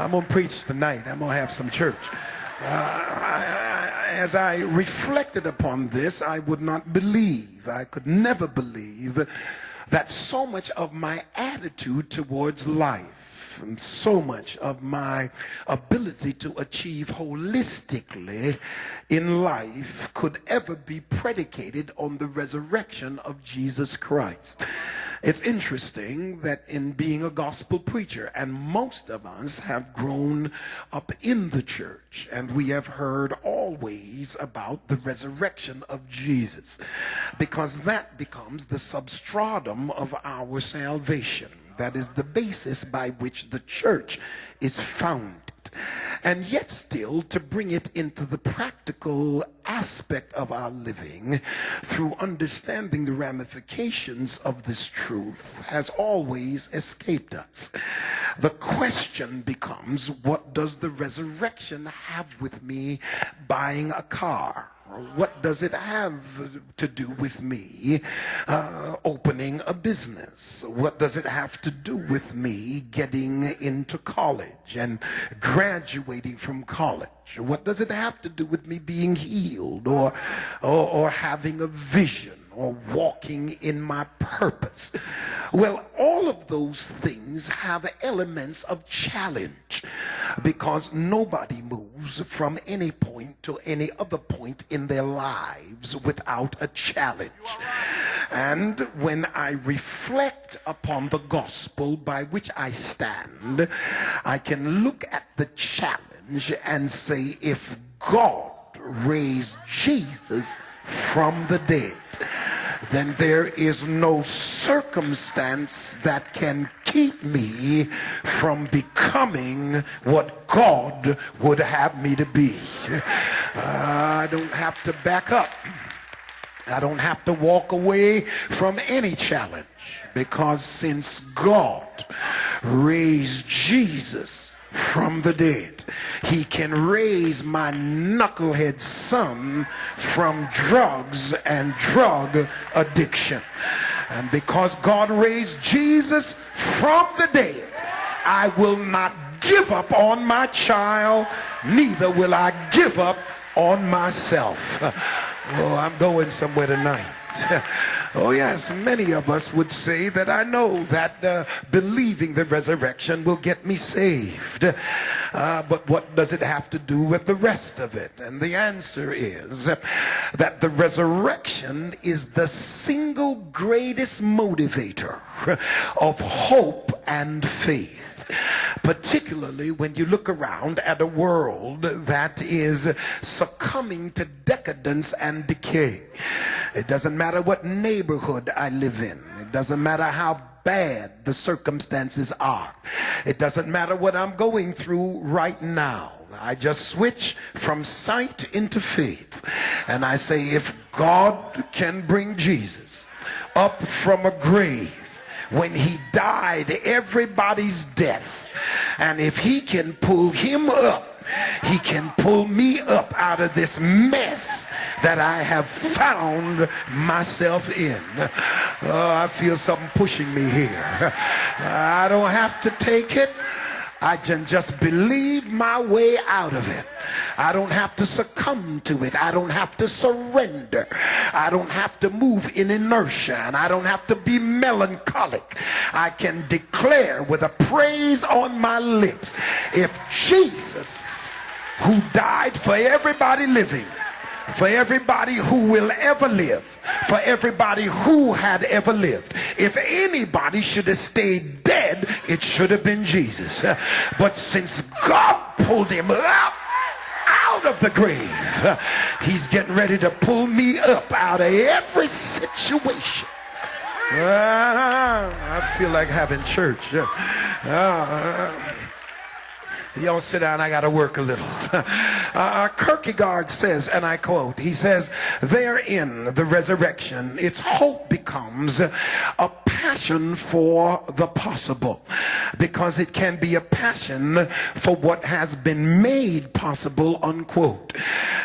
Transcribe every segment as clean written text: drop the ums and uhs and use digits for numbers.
I'm going to preach tonight. I'm going to have some church. As I reflected upon this, I would not believe, I could never believe that so much of my attitude towards life and so much of my ability to achieve holistically in life could ever be predicated on the resurrection of Jesus Christ. It's interesting that in being a gospel preacher, and most of us have grown up in the church, and we have heard always about the resurrection of Jesus, because that becomes the substratum of our salvation. That is the basis by which the church is founded. And yet still, to bring it into the practical aspect of our living through understanding the ramifications of this truth has always escaped us. The question becomes, what does the resurrection have with me buying a car? What does it have to do with me opening a business? What does it have to do with me getting into college and graduating from college? What does it have to do with me being healed or having a vision or walking in my purpose? Well, all of those things have elements of challenge, because nobody moves from any point to any other point in their lives without a challenge. And when I reflect upon the gospel by which I stand, I can look at the challenge and say, if God raised Jesus from the dead, then there is no circumstance that can keep me from becoming what God would have me to be. I don't have to back up. I don't have to walk away from any challenge, because since God raised Jesus from the dead, he can raise my knucklehead son from drugs and drug addiction. And because God raised Jesus from the dead, I will not give up on my child, neither will I give up on myself. Oh, I'm going somewhere tonight. Oh yes, many of us would say that I know that believing the resurrection will get me saved. But what does it have to do with the rest of it? And the answer is that the resurrection is the single greatest motivator of hope and faith, particularly when you look around at a world that is succumbing to decadence and decay. It doesn't matter what neighborhood I live in. It doesn't matter how bad the circumstances are. It doesn't matter what I'm going through right now. I just switch from sight into faith. And I say, if God can bring Jesus up from a grave when he died everybody's death, and if he can pull him up, he can pull me up out of this mess that I have found myself in. Oh, I feel something pushing me here. I don't have to take it. I can just believe my way out of it. I don't have to succumb to it. I don't have to surrender. I don't have to move in inertia, and I don't have to be melancholic. I can declare with a praise on my lips, if Jesus, who died for everybody living, for everybody who will ever live, for everybody who had ever lived, if anybody should have stayed dead, it should have been Jesus. But since God pulled him up out of the grave, he's getting ready to pull me up out of every situation. I feel like having church. Y'all sit down, I got to work a little. Kierkegaard says, and I quote, he says, therein, the resurrection, its hope becomes a passion passion for the possible, because it can be a passion for what has been made possible, unquote.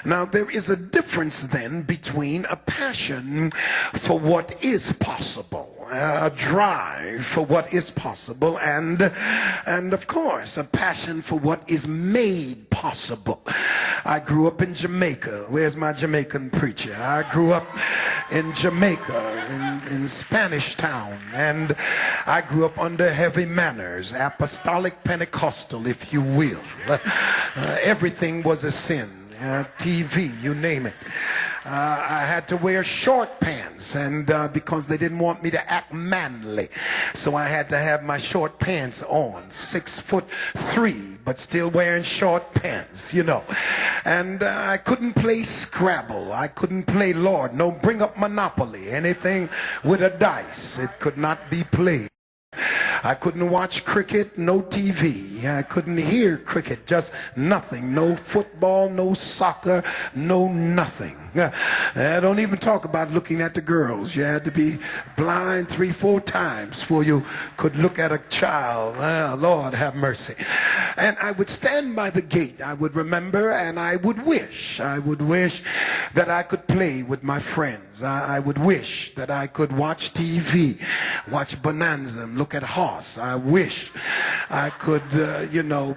Now, there is a difference then between a passion for what is possible, a drive for what is possible, and of course a passion for what is made possible. I grew up in Jamaica. Where's my Jamaican preacher? I grew up in Jamaica, in Spanish Town, and I grew up under heavy manners, apostolic Pentecostal, if you will. Everything was a sin. TV, you name it. I had to wear short pants, and because they didn't want me to act manly, so I had to have my short pants on. 6'3", but still wearing short pants, you know. And I couldn't play Scrabble. I couldn't play, Lord, no, bring up Monopoly. Anything with a dice, it could not be played. I couldn't watch cricket, no TV. I couldn't hear cricket, just nothing. No football, no soccer, no nothing. I don't even talk about looking at the girls. You had to be blind 3-4 times before you could look at a child. Lord have mercy. And I would stand by the gate, I would remember, and I would wish that I could play with my friends. I would wish that I could watch TV, watch Bonanza, look at Hoss. I wish I could,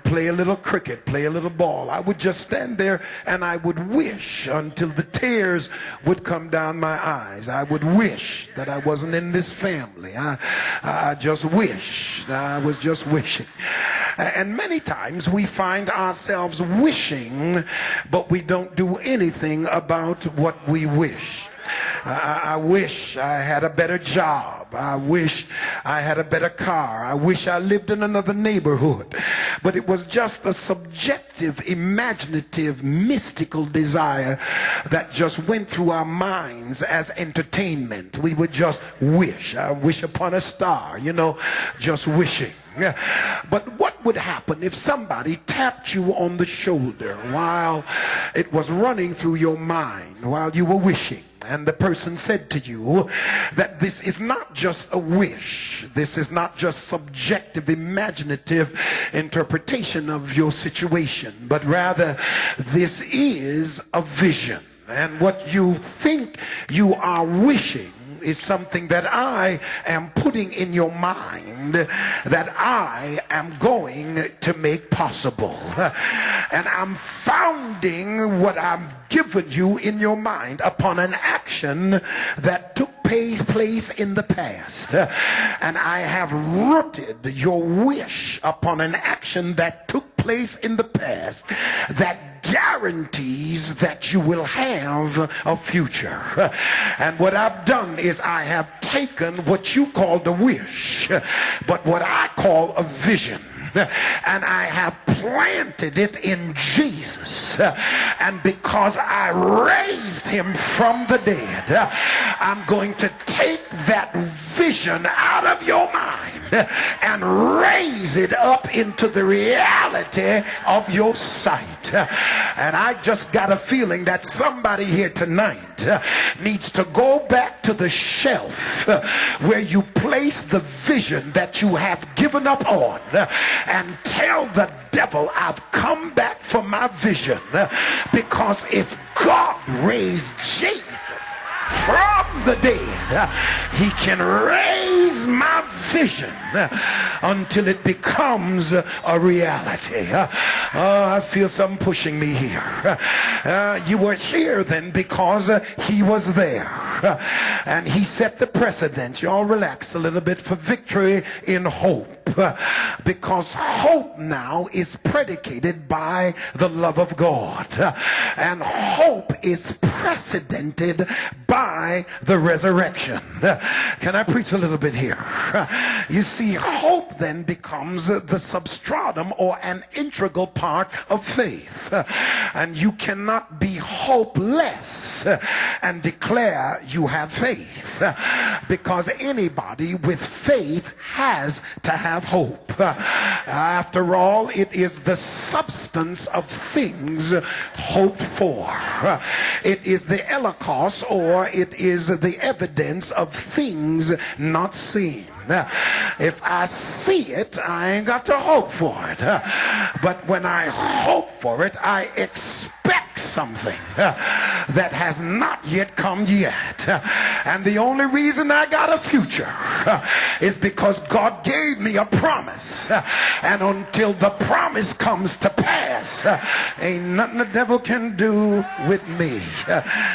play a little cricket, play a little ball. I would just stand there and I would wish until the tears would come down my eyes. I would wish that I wasn't in this family. I just wish. I was just wishing. And many times we find ourselves wishing, but we don't do anything about what we wish. I wish I had a better job. I wish I had a better car. I wish I lived in another neighborhood. But it was just a subjective, imaginative, mystical desire that just went through our minds as entertainment. We would just wish. I wish upon a star, just wishing. But what would happen if somebody tapped you on the shoulder while it was running through your mind, while you were wishing? And the person said to you that this is not just a wish. This is not just subjective, imaginative interpretation of your situation, but rather this is a vision. And what you think you are wishing is something that I am putting in your mind that I am going to make possible. And I'm founding what I've given you in your mind upon an action that took place in the past. And I have rooted your wish upon an action that took place in the past that guarantees that you will have a future. And what I've done is I have taken what you called a wish, but what I call a vision, and I have planted it in Jesus. And because I raised him from the dead, I'm going to take that vision out of your mind and raise it up into the reality of your sight. And I just got a feeling that somebody here tonight needs to go back to the shelf where you place the vision that you have given up on and tell the devil, I've come back for my vision, because if God raised Jesus from the dead, he can raise my vision until it becomes a reality. I feel something pushing me here. You were here then because he was there, and he set the precedent. Y'all relax a little bit for victory in hope, because hope now is predicated by the love of God, and hope is precedented by the resurrection. Can I preach a little bit here? You see, hope then becomes the substratum or an integral part of faith, and you cannot be hopeless and declare you have faith, because anybody with faith has to have hope. After all, it is the substance of things hoped for. It is the elikos, or it is the evidence of things not seen. If I see it, I ain't got to hope for it. But when I hope for it, I expect something that has not yet come yet. And the only reason I got a future is because God gave me a promise. And until the promise comes to pass, ain't nothing the devil can do with me.